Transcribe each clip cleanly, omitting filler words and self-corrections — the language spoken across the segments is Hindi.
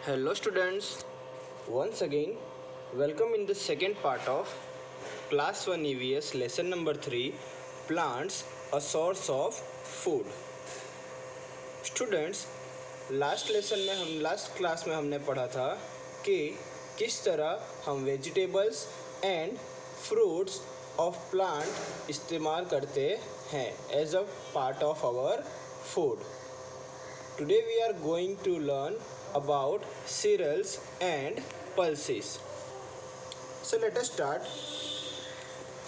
Hello students, once again welcome in the second part of class 1 EVS lesson number 3 plants a source of food. Students, last class में हमने पढ़ा था कि किस तरह हम vegetables and fruits of plant इस्तेमाल करते हैं as a part of our food. Today we are going to learn about cereals and pulses. So let us start.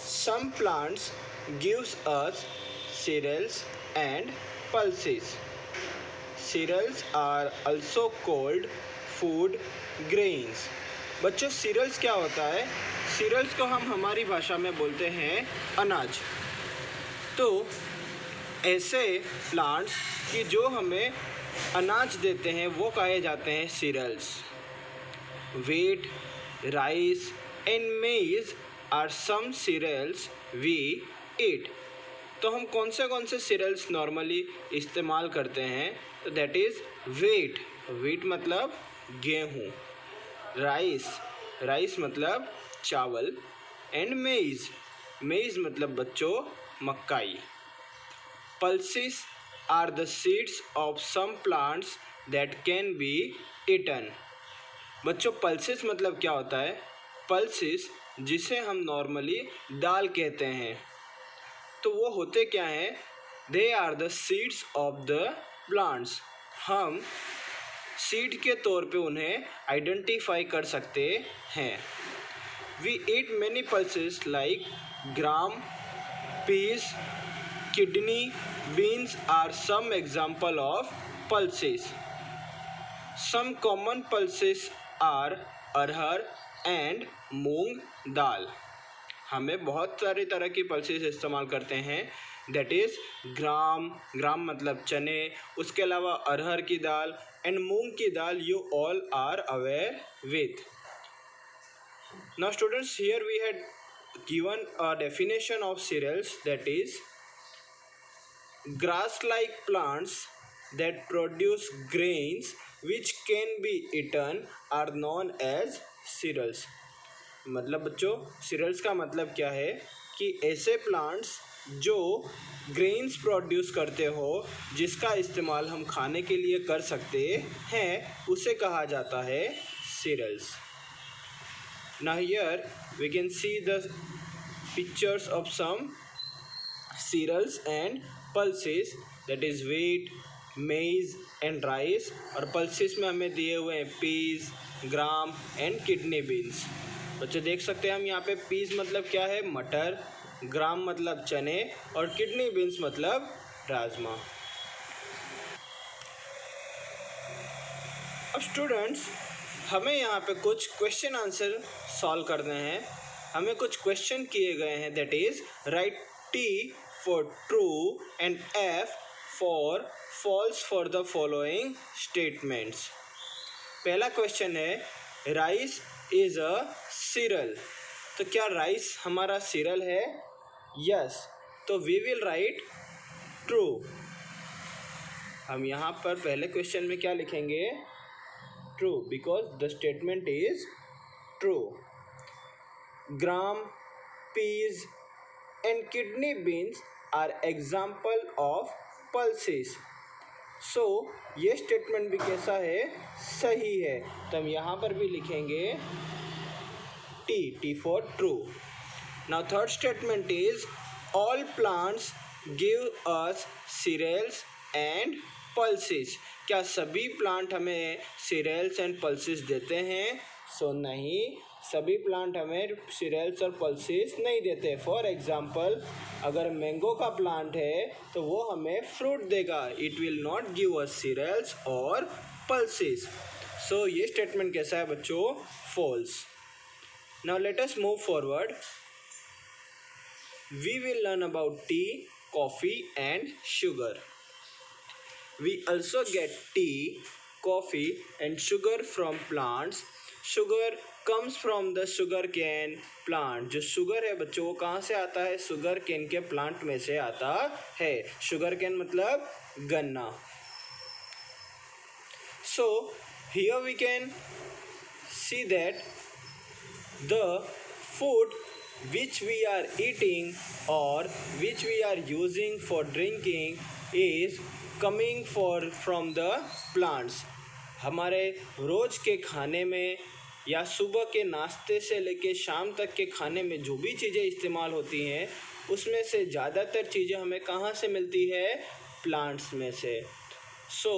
Some plants gives us cereals and pulses. Cereals are also called food grains. बच्चों cereals क्या होता है? Cereals को हम हमारी भाषा में बोलते हैं अनाज. तो ऐसे प्लांट्स कि जो हमें अनाज देते हैं वो कहे जाते हैं serials. Wheat, rice and maize are some cereals we eat. तो हम कौन से सीरियल्स नॉर्मली इस्तेमाल करते हैं? तो दैट इज़ व्हीट. व्हीट मतलब गेहूँ. राइस मतलब चावल. एंड मेज़ मतलब बच्चों मक्काई. Pulses are the seeds of some plants that can be eaten. बच्चों पल्सेस मतलब क्या होता है? पल्सेस जिसे हम नॉर्मली दाल कहते हैं, तो वो होते क्या हैं? They are the seeds of the plants. हम सीड के तौर पे उन्हें आइडेंटिफाई कर सकते हैं. We eat many pulses like gram, peas, kidney beans are some example of pulses. Some common pulses are arhar and मूंग दाल. हमें बहुत सारी तरह की पल्सेस इस्तेमाल करते हैं. दैट इज़ ग्राम मतलब चने, उसके अलावा अरहर की दाल एंड मूंग की दाल. You all are aware with. Now students, here we had given a definition of cereals, that is grass-like plants that produce grains which can be eaten are known as cereals. मतलब बच्चों cereals का मतलब क्या है कि ऐसे प्लांट्स जो ग्रेन्स प्रोड्यूस करते हो, जिसका इस्तेमाल हम खाने के लिए कर सकते हैं, उसे कहा जाता है cereals. Now here we can see the pictures of some cereals and pulses, that is wheat, maize and rice. और pulses में हमें दिए हुए हैं peas, gram and kidney beans. बच्चे देख सकते हैं हम यहाँ पे peas मतलब क्या है? मटर. ग्राम मतलब चने और किडनी बीन्स मतलब राजमा. अब स्टूडेंट्स, हमें यहाँ पे कुछ क्वेश्चन आंसर सॉल्व करने हैं. हमें कुछ क्वेश्चन किए गए हैं. That is right T for true and F for false for the following statements. पहला क्वेश्चन है राइस इज अ सीरियल. तो क्या राइस हमारा सीरियल है? यस. तो वी विल राइट ट्रू. हम यहाँ पर पहले क्वेश्चन में क्या लिखेंगे? True, because the statement is true. Gram, peas and kidney beans are example of pulses. So ये स्टेटमेंट भी कैसा है? सही है. तो हम यहाँ पर भी लिखेंगे T for true. Now third statement is all plants give us cereals and pulses. क्या सभी प्लांट हमें सीरियल्स एंड पल्सेस देते हैं? सो नहीं, सभी प्लांट हमें सीरियल्स और पल्सेस नहीं देते. फॉर एग्जांपल, अगर मैंगो का प्लांट है तो वो हमें फ्रूट देगा. It will not give us cereals और पल्सेस. सो ये स्टेटमेंट कैसा है बच्चों? False. Now let us move forward. We will learn about tea, coffee and sugar. We also get tea, coffee and sugar from plants. Sugar comes from the sugarcane plant. जो शुगर है बच्चों वो कहाँ से आता है? शुगर केन के प्लांट में से आता है. शुगर केन मतलब गन्ना. So Here we can see that the food which we are eating or which we are using for drinking is coming from the plants. हमारे रोज के खाने में या सुबह के नाश्ते से लेके शाम तक के खाने में जो भी चीज़ें इस्तेमाल होती हैं उसमें से ज़्यादातर चीज़ें हमें कहाँ से मिलती है? प्लांट्स में से. सो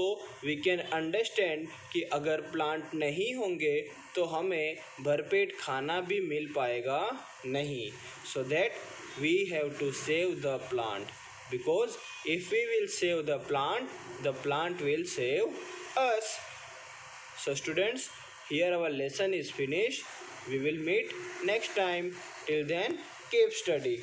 वी कैन अंडरस्टैंड कि अगर प्लांट नहीं होंगे तो हमें भरपेट खाना भी मिल पाएगा नहीं. So that we have to save the plant, because if we will save the plant will save us. So students, here our lesson is finished. We will meet next time. Till then, keep study.